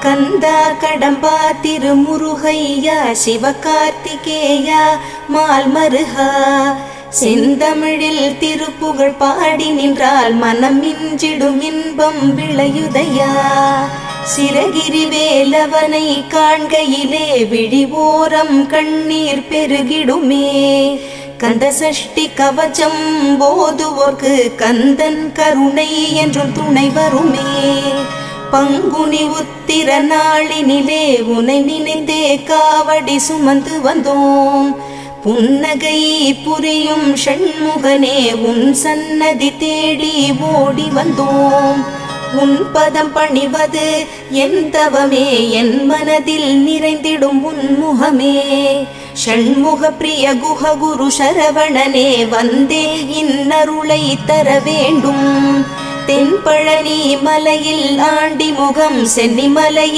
கந்தா கடம்பா திருமுருகையா சிவகார்த்திகேயா மால்மருகா செந்தமிழில் திருப்புகழ் பாடி நின்றால் மனம் மிஞ்சிடும் இன்பம் விளையுதையா. சிரகிரி வேலவனை காண்கையிலே விழி ஓரம் கண்ணீர் பெருகிடுமே. கந்த சஷ்டி கவச்சம் போதுவோர்க்கு கந்தன் கருணை என்றும் துணை வருமே. பங்குனி உத்திர நாளினிலே உனை நினைந்தே காவடி சுமந்து வந்தோம். புன்னகை புரியும் ஷண்முகனே உன் சன்னதி தேடி ஓடி வந்தோம். உன் பதம் பணிவது என் தவமே, என் மனதில் நிறைந்திடும் உன் முகமே. ஷண்முக பிரிய குஹ குரு சரவணனே வந்தே இன்னருளை தர வேண்டும். தென்பழனி மலையில் ஆண்டி முகம் சென்னிமலை